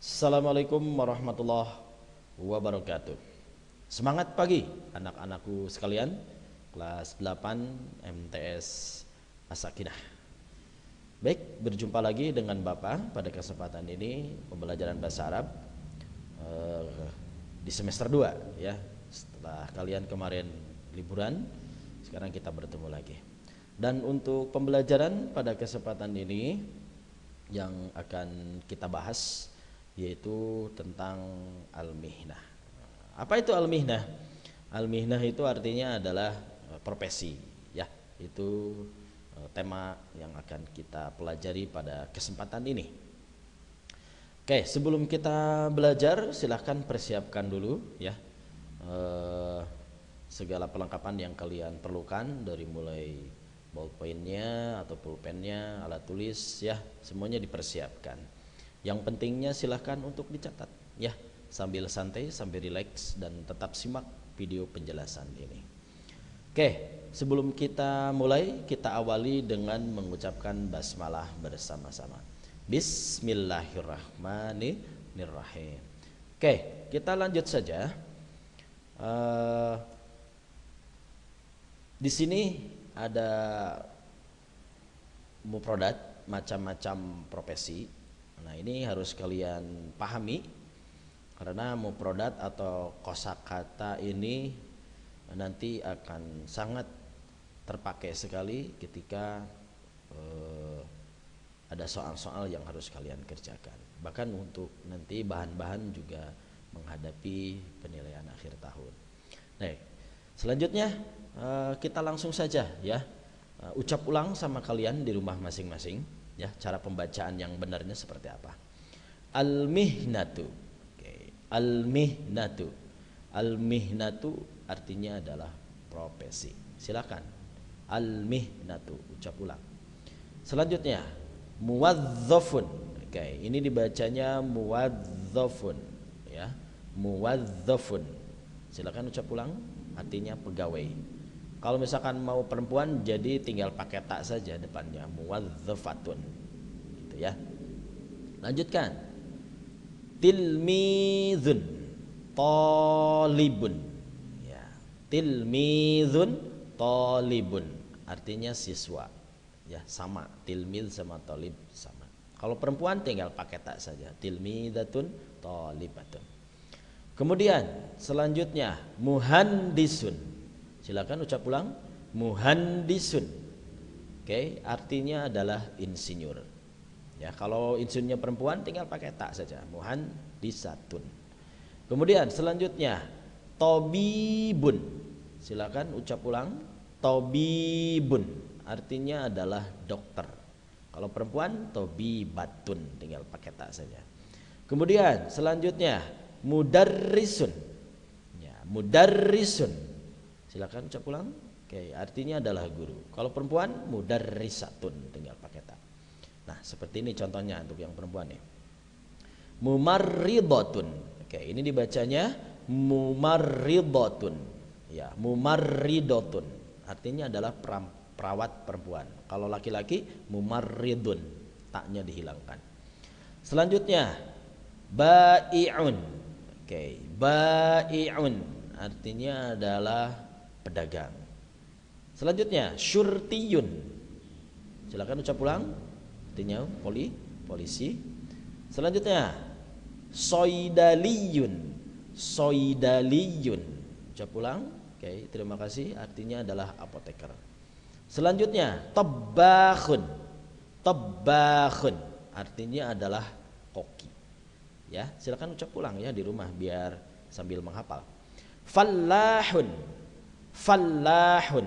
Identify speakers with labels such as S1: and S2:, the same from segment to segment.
S1: Assalamualaikum warahmatullahi wabarakatuh. Semangat pagi anak-anakku sekalian, kelas 8 MTS As-Sakinah. Baik, berjumpa lagi dengan Bapak pada kesempatan ini pembelajaran bahasa Arab di semester 2 ya. Setelah kalian kemarin liburan, sekarang kita bertemu lagi. Dan untuk pembelajaran pada kesempatan ini yang akan kita bahas yaitu tentang al-mihnah. Apa itu al-mihnah? Al-mihnah itu artinya adalah profesi ya. Itu tema yang akan kita pelajari pada kesempatan ini. Oke, sebelum kita belajar silahkan persiapkan dulu ya segala perlengkapan yang kalian perlukan, dari mulai ballpointnya atau pulpennya, alat tulis ya, semuanya dipersiapkan. Yang pentingnya silahkan untuk dicatat ya, sambil santai, sambil rileks, dan tetap simak video penjelasan ini. Oke, sebelum kita mulai, kita awali dengan mengucapkan basmalah bersama-sama. Bismillahirrahmanirrahim. Oke, kita lanjut saja. Di sini ada mufradat, macam-macam profesi. Nah, ini harus kalian pahami karena mufradat atau kosakata ini nanti akan sangat terpakai sekali ketika ada soal-soal yang harus kalian kerjakan. Bahkan untuk nanti bahan-bahan juga menghadapi penilaian akhir tahun. Nah, selanjutnya kita langsung saja ya, ucap ulang sama kalian di rumah masing-masing ya, cara pembacaan yang benarnya seperti apa. Al-mihnatu. Oke. Al-mihnatu. Al-mihnatu artinya adalah profesi. Silakan. Al-mihnatu, ucap ulang. Selanjutnya muwadzafun. Oke, ini dibacanya muwadzafun ya. Muwadzafun. Silakan ucap ulang, artinya pegawai. Kalau misalkan mau perempuan jadi tinggal pakai tak saja depannya, muwadzafatun gitu ya. Lanjutkan. Tilmizun, talibun ya. Tilmizun, talibun artinya siswa ya, sama. Tilmiz sama talib sama. Kalau perempuan tinggal pakai tak saja, tilmidatun, talibatun. Kemudian selanjutnya muhandisun. Silakan ucap ulang, muhandisun. Oke, artinya adalah insinyur. Ya, kalau insinyurnya perempuan tinggal pakai tak saja, muhandisatun. Kemudian selanjutnya tobibun. Silakan ucap ulang, tobibun. Artinya adalah dokter. Kalau perempuan tobibatun, tinggal pakai tak saja. Kemudian selanjutnya mudarrisun. Ya, mudarrisun. Silakan ucap ulang. Oke, artinya adalah guru. Kalau perempuan mudarrisatun, tinggal pakai tak. Nah, seperti ini contohnya untuk yang perempuan nih. Mumarridotun. Oke, ini dibacanya mumarridotun. Ya, mumarridotun. Artinya adalah perawat perempuan. Kalau laki-laki mumarridun, taknya dihilangkan. Selanjutnya bai'un. Oke, bai'un artinya adalah pedagang. Selanjutnya syurtiyun. Silakan ucap ulang, artinya polisi. Selanjutnya soidaliyun. Soidaliyun, ucap ulang. Oke, terima kasih, artinya adalah apoteker. Selanjutnya tabakhun. Tabakhun artinya adalah koki. Ya, silakan ucap ulang ya di rumah biar sambil menghafal. Fallahun. Fallahun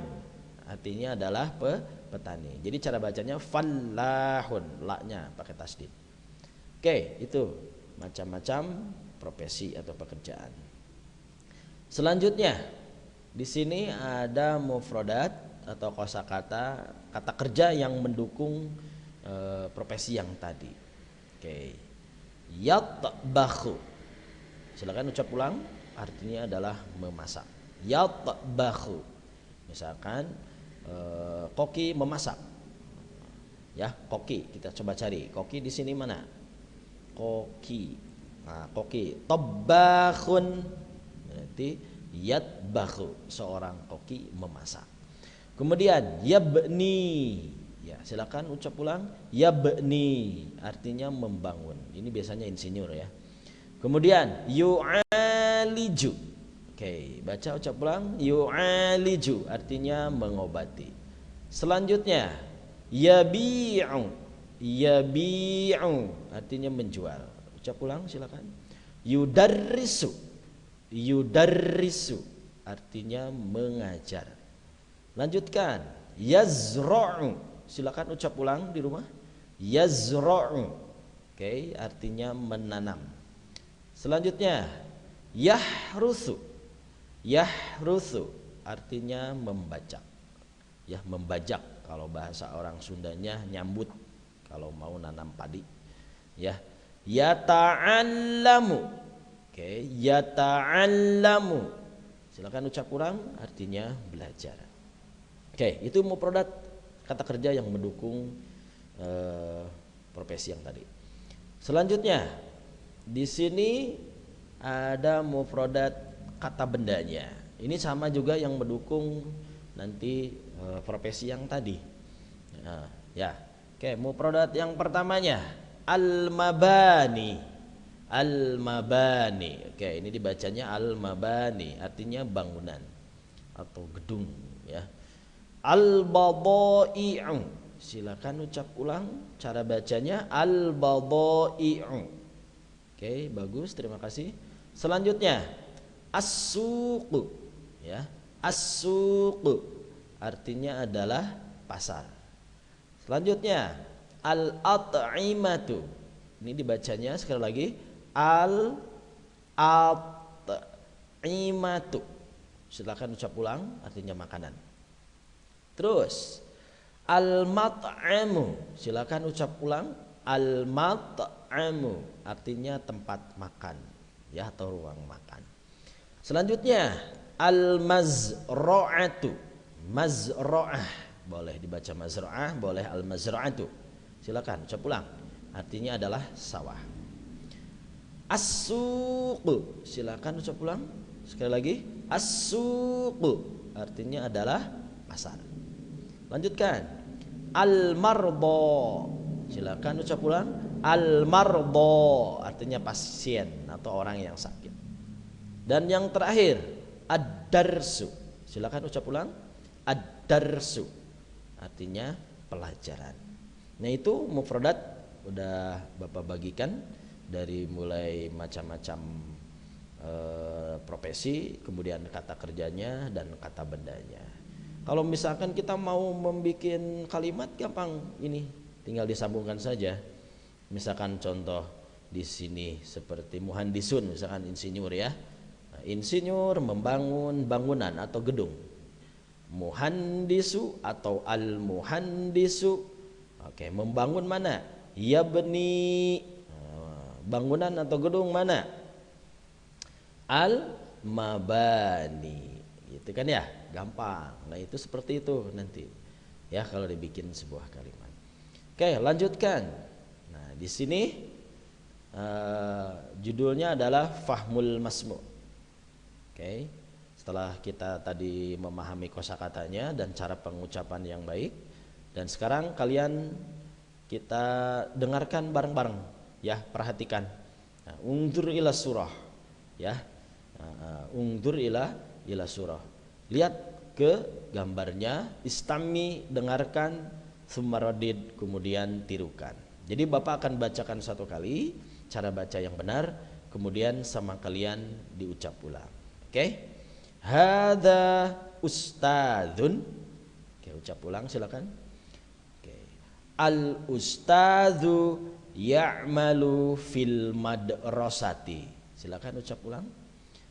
S1: artinya adalah petani. Jadi cara bacanya fallahun, la-nya pakai tasdid. Oke, itu macam-macam profesi atau pekerjaan. Selanjutnya di sini ada mufradat atau kosakata, kata kerja yang mendukung profesi yang tadi. Oke. Yatbakhu. Silakan ucap ulang, artinya adalah memasak. Yatbakhu. Misalkan koki memasak. Ya, koki, kita coba cari. Koki di sini mana? Koki. Nah, koki. Tabakhun berarti yatbakhu, seorang koki memasak. Kemudian yabni, ya silakan ucap ulang. Yabni artinya membangun. Ini biasanya insinyur ya. Kemudian yu'aliju. Oke, baca ucap ulang. Yu'aliju artinya mengobati. Selanjutnya yabi'u. Yabi'u artinya menjual. Ucap ulang silakan. Yudarrisu. Yudarrisu artinya mengajar. Lanjutkan. Yazra'u. Silakan ucap ulang di rumah. Yazra'u. Oke, artinya menanam. Selanjutnya yahrusu. Yahrusu artinya membajak. Ya, membajak kalau bahasa orang Sundanya nyambut kalau mau nanam padi. Ya. Yata'allamu. Oke, yata'allamu. Silakan ucap ulang artinya belajar. Oke, itu mufradat kata kerja yang mendukung profesi yang tadi. Selanjutnya di sini ada mufradat kata bendanya. Ini sama juga yang mendukung nanti profesi yang tadi. Nah, ya. Oke, mufradat yang pertamanya al-mabani. Al-mabani. Oke, ini dibacanya al-mabani, artinya bangunan atau gedung ya. Al-badai'u. Silakan ucap ulang cara bacanya al-badai'u. Oke, bagus, terima kasih. Selanjutnya as-suqu ya. As-suqu artinya adalah pasar. Selanjutnya al-at'imatu. Ini dibacanya sekali lagi al-at'imatu. Silakan ucap ulang artinya makanan. Terus al-mat'amu. Silakan ucap ulang al-mat'amu artinya tempat makan ya, atau ruang makan. Selanjutnya al-mazra'atu. Mazra'ah, boleh dibaca mazra'ah, boleh al-mazra'atu. Silakan ucap ulang, artinya adalah sawah. As-suqu. Silakan ucap ulang sekali lagi. As-suqu artinya adalah pasar. Lanjutkan al-mardo. Silakan ucap ulang al-mardo artinya pasien atau orang yang sakit. Dan yang terakhir ad-darsu. Silakan ucap ulang ad-darsu artinya pelajaran. Nah, itu mufradat udah Bapak bagikan dari mulai macam-macam profesi, kemudian kata kerjanya dan kata bendanya. Kalau misalkan kita mau membuat kalimat gampang, ini tinggal disambungkan saja. Misalkan contoh di sini seperti muhandisun, misalkan insinyur ya. Nah, insinyur membangun bangunan atau gedung. Muhandisu atau al-muhandisu. Oke, membangun mana? Yabni. Bangunan atau gedung mana? Al-mabani. Gitu kan ya? Gampang. Nah, itu seperti itu nanti ya kalau dibikin sebuah kalimat. Oke, lanjutkan. Nah, di sini judulnya adalah fahmul masmu'. Oke, setelah kita tadi memahami kosakatanya dan cara pengucapan yang baik, dan sekarang kalian kita dengarkan bareng-bareng ya, perhatikan. Nah, ungdur ila surah ya. Ungdur ila surah. Lihat ke gambarnya, istami, dengarkan, sumarodid, kemudian tirukan. Jadi Bapak akan bacakan satu kali, cara baca yang benar, kemudian sama kalian diucap ulang. Oke? Hadza ustadzun. Oke, ucap ulang silakan. Oke. Al ustadzu ya'malu fil madrasati. Silakan ucap ulang.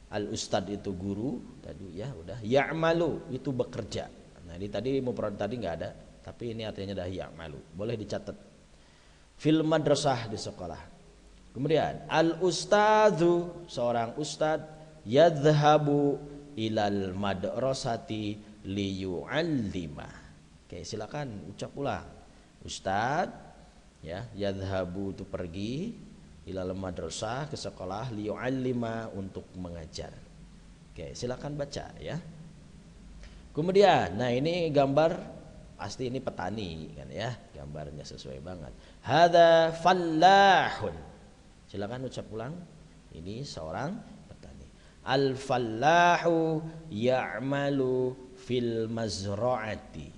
S1: Al ustad itu guru tadi ya, udah. Ya'malu itu bekerja. Nah, ini tadi mufrad tadi nggak ada, tapi ini artinya dah ya'malu. Boleh dicatat. Fil madrasah di sekolah. Kemudian al ustadzu seorang ustad yadhhabu ilal madrasati liyu'allima. Oke, silakan ucap ulang. Ustad ya, yadhhabu itu pergi, ilal madrasah, ke sekolah, liyu'allima, untuk mengajar. Oke, silakan baca ya. Kemudian, nah ini gambar, pasti ini petani kan ya, gambarnya sesuai banget. Hadza fallahun. Silakan ucap ulang. Ini seorang petani. Al fallahu ya'malu fil mazra'ati.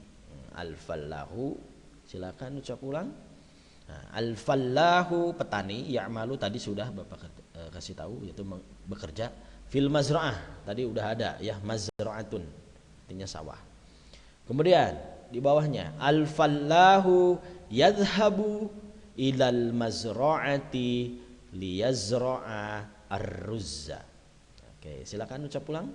S1: Al fallahu, silakan ucap ulang. Nah, al fallahu petani, ya'malu tadi sudah Bapak kasih tahu, yaitu bekerja. Fil mazra'ah tadi udah ada ya, mazra'atun artinya sawah. Kemudian di bawahnya al fallahu yadhhabu ilal mazra'ati liyazra'a ar-ruzza. Oke, silakan ucap ulang.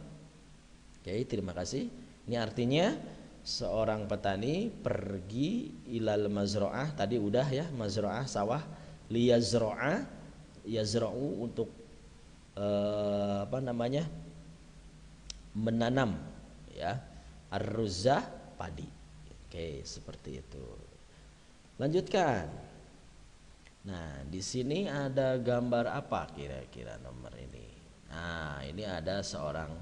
S1: Oke, terima kasih. Ini artinya seorang petani pergi ilal mazra'ah, tadi udah ya, mazra'ah sawah, liyazra'a, yazra'u untuk menanam ya, ar-ruzza padi. Oke, seperti itu. Lanjutkan. Nah, di sini ada gambar apa kira-kira nomor ini? Nah, ini ada seorang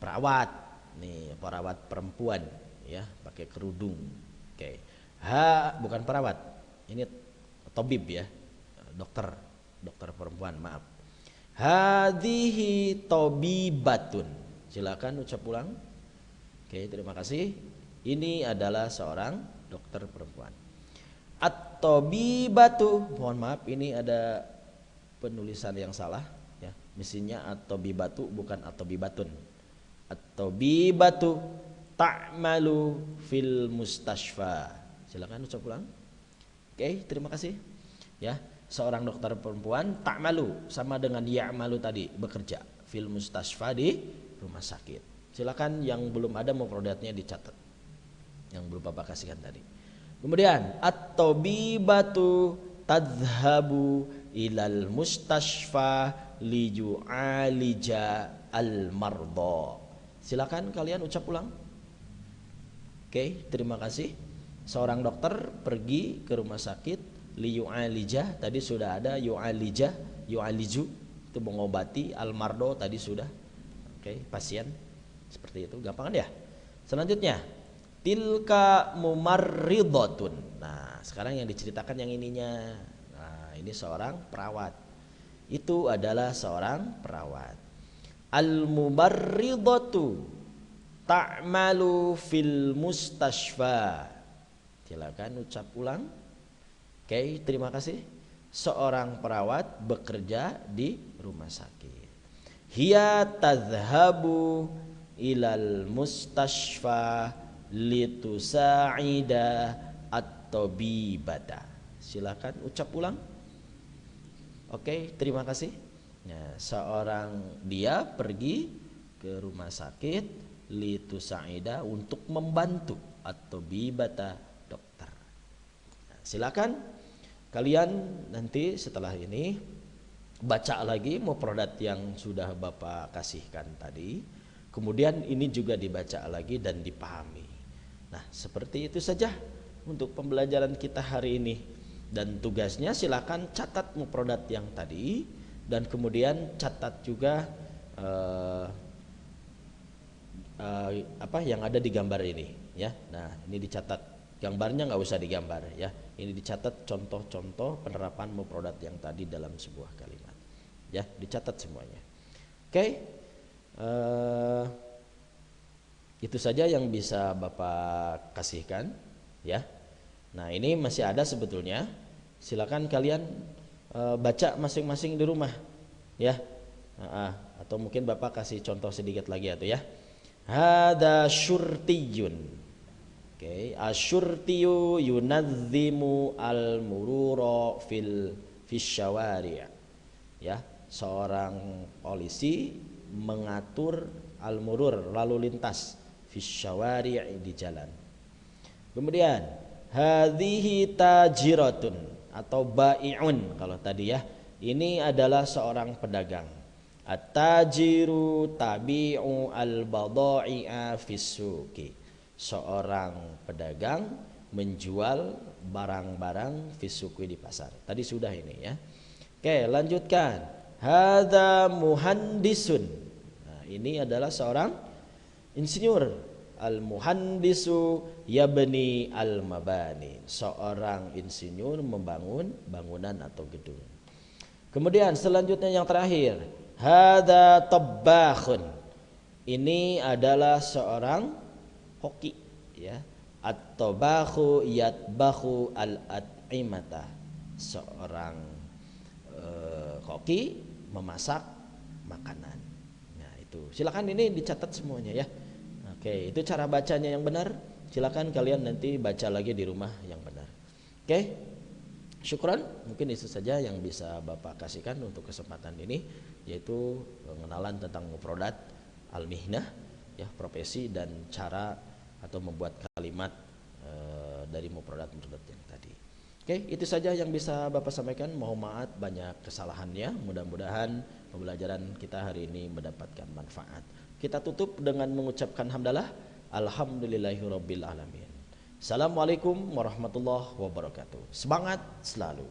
S1: perawat. Nih, perawat perempuan ya, pakai kerudung. Oke. Bukan perawat. Ini tabib ya. Dokter perempuan, maaf. Hadhihi tabibatun. Silakan ucap ulang. Oke, terima kasih. Ini adalah seorang dokter perempuan. At-tabibatu, mohon maaf ini ada penulisan yang salah ya. Mestinya at-tabibatu bukan at-tabibatun. At-tabibatu ta'malu fil mustashfa. Silakan ucap ulang. Oke, terima kasih. Ya, seorang dokter perempuan ta'malu sama dengan ya'malu tadi, bekerja fil mustashfa, di rumah sakit. Silakan yang belum ada mufradatnya dicatat, yang belum Bapak kasihkan tadi. Kemudian at-tabibatu tadhhabu ilal mustashfa liju'alija al-marda. Silakan kalian ucap ulang. Oke, terima kasih. Seorang dokter pergi ke rumah sakit, liyu'alija tadi sudah ada, yu'alija, yu'aliju itu mengobati, al-mardo tadi sudah. Oke, pasien. Seperti itu, gampang kan ya? Selanjutnya, tilka mumarridatun. Nah, sekarang yang diceritakan yang ininya. Nah, ini seorang perawat. Itu adalah seorang perawat. Al-mumarridatu ta'malu fil mustashfa. Silakan ucap ulang. Oke, terima kasih. Seorang perawat bekerja di rumah sakit. Hiya tadhhabu ilal mustashfa litusa'ida at-tabibata. Silakan ucap ulang. Oke, terima kasih. Nah, dia pergi ke rumah sakit litusa'ida untuk membantu at-tabibata, dokter. Nah, silakan kalian nanti setelah ini baca lagi mufradat yang sudah Bapak kasihkan tadi. Kemudian ini juga dibaca lagi dan dipahami. Nah, seperti itu saja untuk pembelajaran kita hari ini. Dan tugasnya silakan catat mufradat yang tadi, dan kemudian catat juga apa yang ada di gambar ini ya. Nah, ini dicatat, gambarnya nggak usah digambar ya. Ini dicatat contoh-contoh penerapan mufradat yang tadi dalam sebuah kalimat. Ya, dicatat semuanya. Oke. Itu saja yang bisa Bapak kasihkan ya. Nah, ini masih ada sebetulnya. Silakan kalian baca masing-masing di rumah ya. Atau mungkin Bapak kasih contoh sedikit lagi atau ya. Hada syurtiyun. Oke, asyurtiyu yunadzimu al-murura fil syawari'. Ya, seorang polisi mengatur al-murur, lalu lintas, fisyawari' di jalan. Kemudian hadhihi tajiratun atau bai'un kalau tadi ya. Ini adalah seorang pedagang. At-tajiru tabi'u al-bada'i'a fis-suqi. Seorang pedagang menjual barang-barang fis-suqi di pasar. Tadi sudah ini ya. Oke, lanjutkan. Hadza muhandisun. Nah, ini adalah seorang insinyur. Al muhandisu yabni al mabani. Seorang insinyur membangun bangunan atau gedung. Kemudian selanjutnya yang terakhir, hadza tabbakhun. Ini adalah seorang koki, ya. At-tabakhu yatbakhu al-at'imata. Seorang koki memasak makanan. Nah, itu. Silakan ini dicatat semuanya ya. Oke, itu cara bacanya yang benar. Silakan kalian nanti baca lagi di rumah yang benar. Oke. Syukran, mungkin itu saja yang bisa Bapak kasihkan untuk kesempatan ini, yaitu pengenalan tentang mufradat al-mihnah, ya, profesi dan cara atau membuat kalimat dari mufradat yang tadi. Oke, itu saja yang bisa Bapak sampaikan. Mohon maaf banyak kesalahannya. Mudah-mudahan pembelajaran kita hari ini mendapatkan manfaat. Kita tutup dengan mengucapkan hamdalah. Alhamdulillahirabbil alamin. Assalamualaikum warahmatullahi wabarakatuh. Semangat selalu.